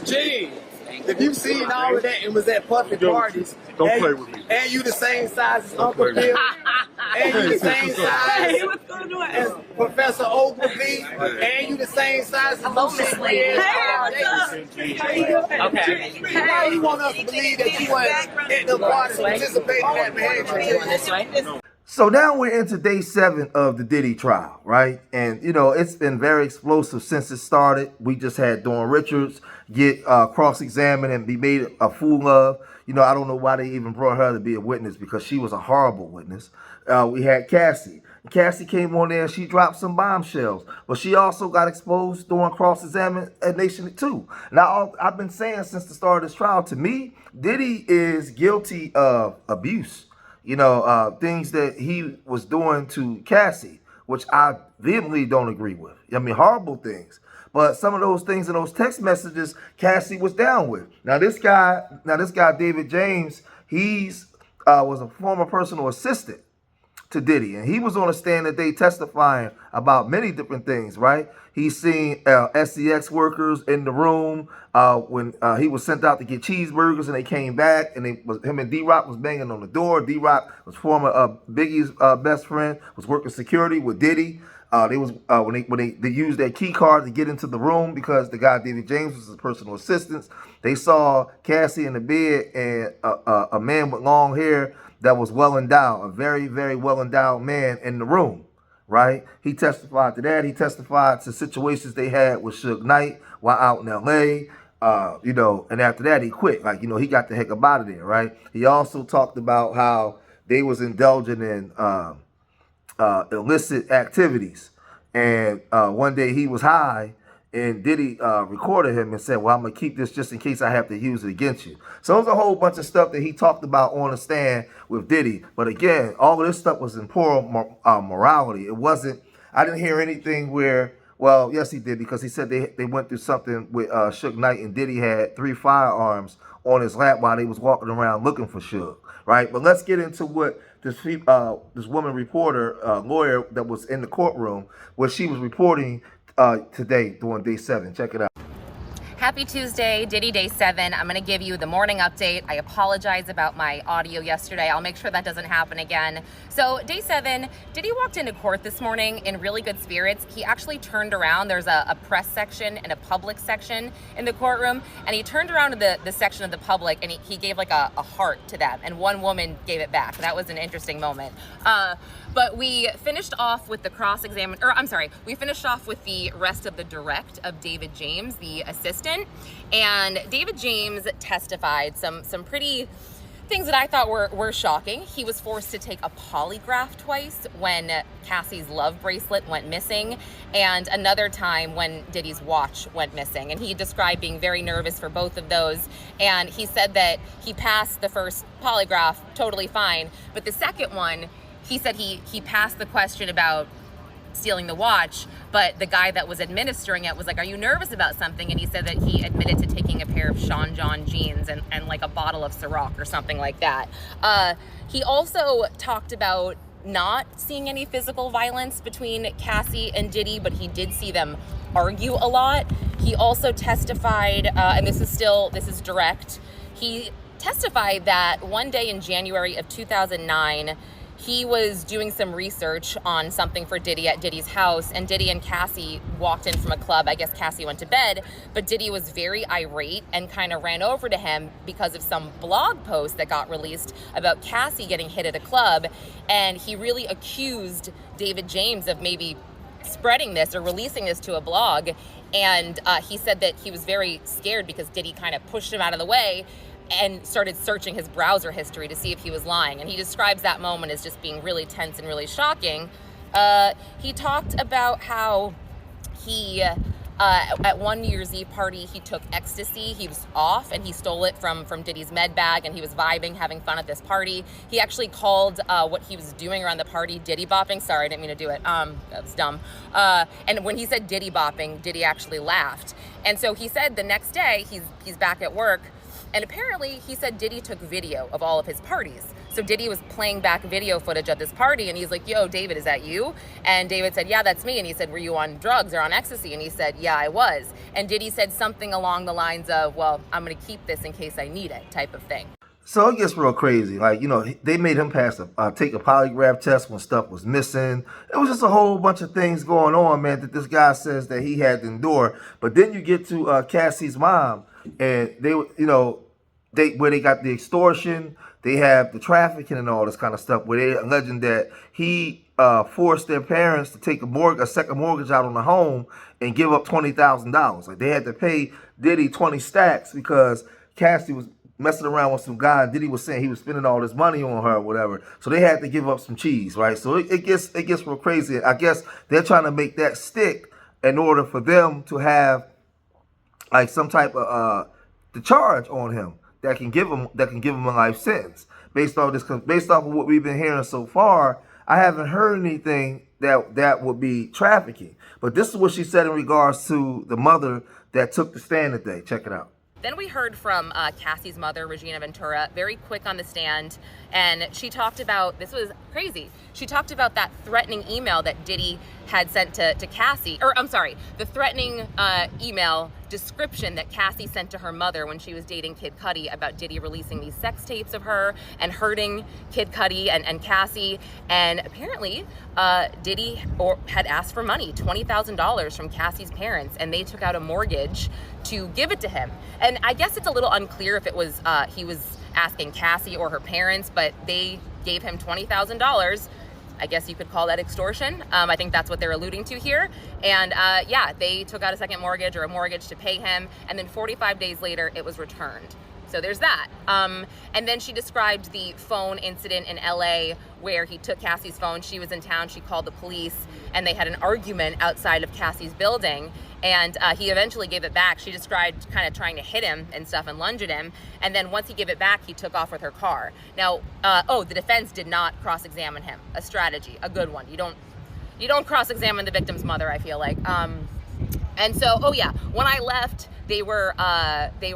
Gene, if you seen all of that and was at puffin parties, Don't play with me. And you the same size as Uncle Bill, and you the same size as Professor Ogilvy, and you the same size as Moses. Okay. How you want us to believe that you weren't at the parties participating in that behavior? So now we're into day 7 of the Diddy trial, right? And, you know, it's been very explosive since it started. We just had Dawn Richards get cross-examined and be made a fool of. You know, I don't know why they even brought her to be a witness because she was a horrible witness. We had Cassie. Cassie came on there and she dropped some bombshells. But she also got exposed during cross-examination too. Now, I've been saying since the start of this trial, to me, Diddy is guilty of abuse. You know, things that he was doing to Cassie, which I vehemently don't agree with. I mean, horrible things. But some of those things in those text messages, Cassie was down with. Now this guy, David James, he's was a former personal assistant to Diddy, and he was on a stand that day testifying about many different things, right? He's seen SCX workers in the room when he was sent out to get cheeseburgers, and they came back, and him and D-Rock was banging on the door. D-Rock was former Biggie's best friend, was working security with Diddy. When they used their key card to get into the room because the guy David James was his personal assistant. They saw Cassie in the bed and a man with long hair that was well endowed, a very, very well endowed man in the room, right? He testified to that. He testified to situations they had with Suge Knight while out in L.A., you know, and after that he quit. Like, you know, he got the heck up out of there, right? He also talked about how they was indulging in illicit activities. And one day he was high, and Diddy recorded him and said, well, I'm going to keep this just in case I have to use it against you. So it was a whole bunch of stuff that he talked about on the stand with Diddy. But again, all of this stuff was in poor morality. It wasn't, I didn't hear anything where, well, yes, he did, because he said they went through something with Suge Knight, and Diddy had 3 firearms on his lap while they was walking around looking for Suge, right? But let's get into what this woman reporter, lawyer that was in the courtroom, what she was reporting today during day 7. Check it out. Happy Tuesday, Diddy Day 7. I'm going to give you the morning update. I apologize about my audio yesterday. I'll make sure that doesn't happen again. So Day 7, Diddy walked into court this morning in really good spirits. He actually turned around. There's a press section and a public section in the courtroom. And he turned around to the section of the public, and he gave like a heart to them. And one woman gave it back. That was an interesting moment. But we finished off with the we finished off with the rest of the direct of David James, the assistant. And David James testified some pretty things that I thought were shocking. He was forced to take a polygraph twice when Cassie's love bracelet went missing, and another time when Diddy's watch went missing. And he described being very nervous for both of those. And he said that he passed the first polygraph totally fine, but the second one, he said he passed the question about stealing the watch, but the guy that was administering it was like, are you nervous about something? And he said that he admitted to taking a pair of Sean John jeans and like a bottle of Ciroc or something like that. He also talked about not seeing any physical violence between Cassie and Diddy, but he did see them argue a lot. He also testified, and this is direct, he testified that one day in January of 2009, he was doing some research on something for Diddy at Diddy's house, and Diddy and Cassie walked in from a club. I guess Cassie went to bed, but Diddy was very irate and kind of ran over to him because of some blog post that got released about Cassie getting hit at a club, and he really accused David James of maybe spreading this or releasing this to a blog, and he said that he was very scared because Diddy kind of pushed him out of the way and started searching his browser history to see if he was lying. And he describes that moment as just being really tense and really shocking. He talked about how he, at one New Year's Eve party, he took ecstasy. He was off and he stole it from Diddy's med bag, and he was vibing, having fun at this party. He actually called what he was doing around the party Diddy bopping. Sorry, I didn't mean to do it. That was dumb. And when he said Diddy bopping, Diddy actually laughed. And so he said the next day, he's back at work, and apparently he said Diddy took video of all of his parties. So Diddy was playing back video footage of this party, and he's like, yo, David, is that you? And David said, yeah, that's me. And he said, were you on drugs or on ecstasy? And he said, yeah, I was. And Diddy said something along the lines of, well, I'm going to keep this in case I need it, type of thing. So it gets real crazy. Like, you know, they made him take a polygraph test when stuff was missing. It was just a whole bunch of things going on, man, that this guy says that he had to endure. But then you get to Cassie's mom, and they, you know, where they got the extortion, they have the trafficking and all this kind of stuff, where they alleging that he forced their parents to take a second mortgage out on the home and give up $20,000. Like, they had to pay Diddy 20 stacks because Cassie was messing around with some guy. Diddy was saying he was spending all this money on her or whatever. So they had to give up some cheese, right? So it gets real crazy. I guess they're trying to make that stick in order for them to have like some type of the charge on him that can give him a life sentence. Based off of what we've been hearing so far, I haven't heard anything that would be trafficking. But this is what she said in regards to the mother that took the stand today. Check it out. Then we heard from Cassie's mother, Regina Ventura, very quick on the stand, and she talked about, this was crazy, she talked about that threatening email that Diddy had sent to Cassie, or I'm sorry, the threatening email description that Cassie sent to her mother when she was dating Kid Cudi about Diddy releasing these sex tapes of her and hurting Kid Cudi and Cassie. And apparently Diddy had asked for money, $20,000 from Cassie's parents, and they took out a mortgage to give it to him. And I guess it's a little unclear if it was he was asking Cassie or her parents, but they gave him $20,000. I guess you could call that extortion. I think that's what they're alluding to here. And yeah, they took out a second mortgage or a mortgage to pay him. And then 45 days later, it was returned. So there's that. And then she described the phone incident in LA where he took Cassie's phone. She was in town. She called the police and they had an argument outside of Cassie's building. And he eventually gave it back. She described kind of trying to hit him and stuff and lunge at him. And then once he gave it back, he took off with her car. Now, the defense did not cross-examine him. A strategy, a good one. You don't cross-examine the victim's mother, I feel like. And so, oh yeah, when I left, they were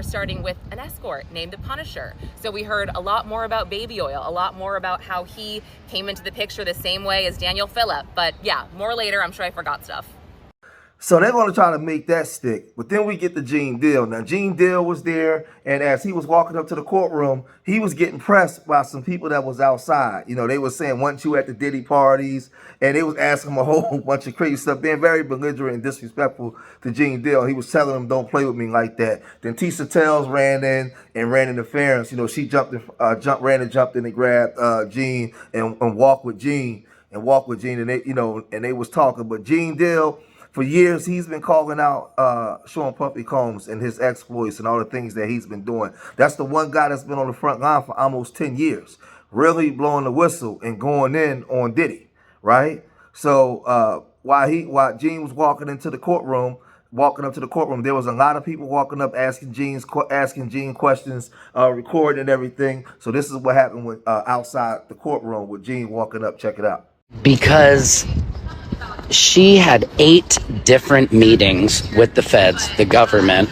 starting with an escort named the Punisher. So we heard a lot more about Baby Oil, a lot more about how he came into the picture the same way as Daniel Phillip. But yeah, more later. I'm sure I forgot stuff. So they're going to try to make that stick. But then we get to Gene Deal. Now, Gene Deal was there, and as he was walking up to the courtroom, he was getting pressed by some people that was outside. You know, they were saying, weren't you at the Diddy parties? And they was asking him a whole bunch of crazy stuff, being very belligerent and disrespectful to Gene Deal. He was telling him, don't play with me like that. Then Tisha Tells ran in and ran interference. You know, she jumped in and grabbed Gene and walked with Gene. And they, you know, and they was talking. But Gene Deal, for years, he's been calling out Sean Puffy Combs and his exploits and all the things that he's been doing. That's the one guy that's been on the front line for almost 10 years, really blowing the whistle and going in on Diddy, right? So while Gene was walking up to the courtroom, there was a lot of people walking up asking Gene questions, recording and everything. So this is what happened with outside the courtroom with Gene walking up. Check it out. Because she had 8 different meetings with the feds, the government.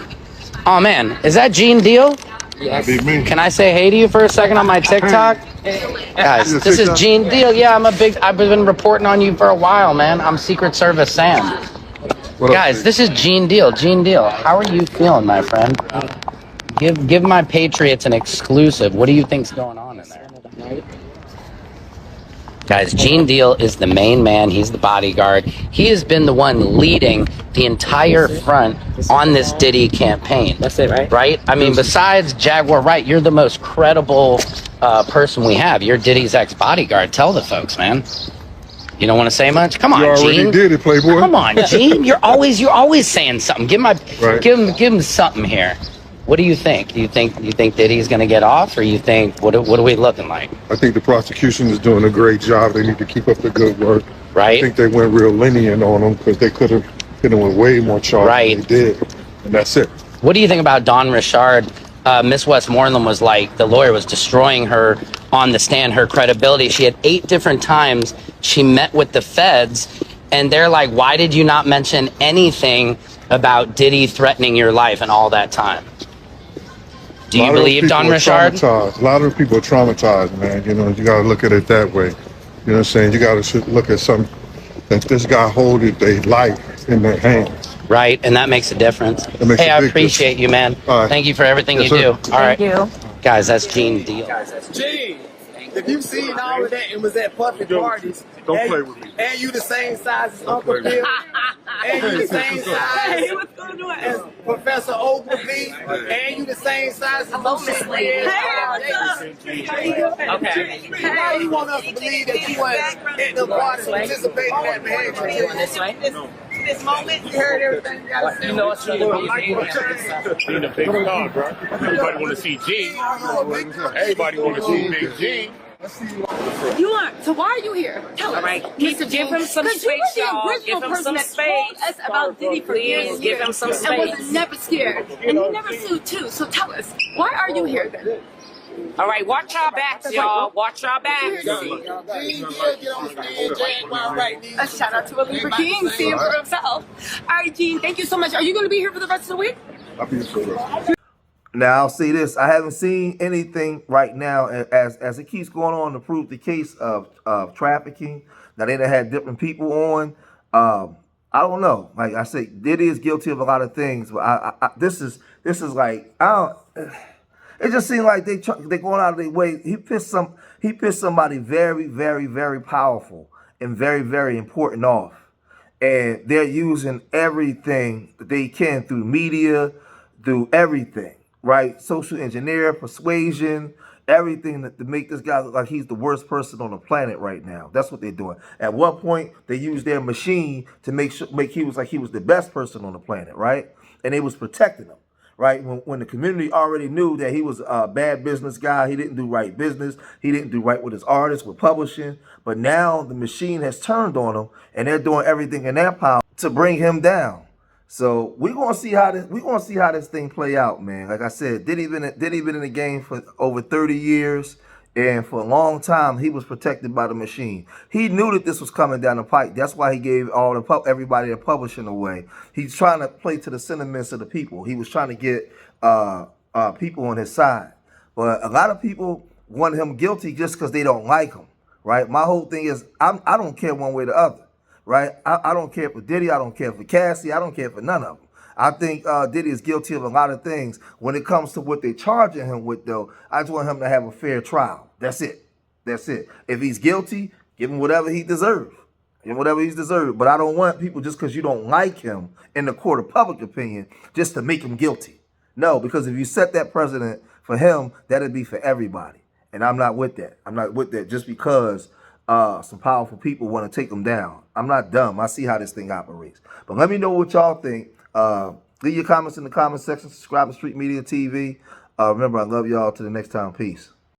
Oh man, is that Gene Deal? Yes. Can I say hey to you for a second on my TikTok? Guys, this is Gene Deal. Yeah, I've been reporting on you for a while, man. I'm Secret Service Sam. Guys, this is Gene Deal. Gene Deal, how are you feeling, my friend? Give my Patriots an exclusive. What do you think's going on in there? Guys, Gene Deal is the main man. He's the bodyguard. He has been the one leading the entire front on this Diddy campaign. That's it, right? Right? I mean, besides Jaguar Wright, you're the most credible person we have. You're Diddy's ex-bodyguard. Tell the folks, man. You don't want to say much? Come on, you already Gene. did it, Playboy. Come on, Gene. You're always saying something. Give him something here. What do you think? Do you think Diddy's going to get off, or you think what are we looking like? I think the prosecution is doing a great job. They need to keep up the good work. Right. I think they went real lenient on them because they could have hit them with way more charges than they did, and that's it. What do you think about Dawn Richard? Miss Westmoreland was like, the lawyer was destroying her on the stand, her credibility. She had 8 different times she met with the feds, and they're like, why did you not mention anything about Diddy threatening your life and all that time? Do you believe Don Richard? A lot of people are traumatized, man. You know, you got to look at it that way. You know what I'm saying? You got to look at some that this guy holding their life in their hands. Right, and that makes a difference. Hey, I appreciate you, man. Thank you for everything you do. All right. Thank you. Guys, that's Gene Deal. Gene, if you seen all of that and was at public parties, Don't play with me. And you the same size as Uncle Bill, and you the same size as Professor Ogilvy, and you the same size as Lucy Red. Okay. Why you want us to believe that you weren't in the party participating in that behavior? This way. This moment, you heard everything you gotta say. You know, it's being a big star, bro. Everybody want to see G. Everybody want to see Big G. You are. So why are you here? Tell us. All right, Mr. give him some space, y'all. Give him some space. Us about Diddy for years. Give him some And space. was never scared. And he never sued too. So tell us, why are you here then? All right, watch y'all backs, y'all. Watch y'all backs. A shout out to Libra King, see him for himself. All right, Gene, thank you so much. Are you going to be here for the rest of the week? I'll be for real. Now I'll say this: I haven't seen anything right now as it keeps going on to prove the case of trafficking. Now they done had different people on. I don't know. Like I said, Diddy is guilty of a lot of things, but this is like I don't. It just seems like they going out of their way. He pissed somebody very, very, very powerful and very, very important off, and they're using everything that they can through media, through everything. Right, social engineer, persuasion, everything to make this guy look like he's the worst person on the planet right now. That's what they're doing. At one point, they used their machine to make he was like he was the best person on the planet, right? And they was protecting him, right? When the community already knew that he was a bad business guy, he didn't do right business, he didn't do right with his artists, with publishing. But now the machine has turned on him, and they're doing everything in their power to bring him down. So we're gonna see how this thing play out, man. Like I said, Diddy been in the game for over 30 years, and for a long time he was protected by the machine. He knew that this was coming down the pike. That's why he gave everybody their publishing away. He's trying to play to the sentiments of the people. He was trying to get people on his side. But a lot of people want him guilty just because they don't like him, right? My whole thing is I don't care one way or the other. Right? I don't care for Diddy. I don't care for Cassie. I don't care for none of them. I think Diddy is guilty of a lot of things. When it comes to what they're charging him with, though, I just want him to have a fair trial. That's it. That's it. If he's guilty, give him whatever he deserves. Give him whatever he's deserved. But I don't want people, just because you don't like him in the court of public opinion, just to make him guilty. No, because if you set that precedent for him, that'd be for everybody. And I'm not with that. I'm not with that just because some powerful people want to take them down. I'm not dumb. I see how this thing operates. But let me know what y'all think. Leave your comments in the comment section. Subscribe to Street Media TV. Remember, I love y'all. Till the next time. Peace.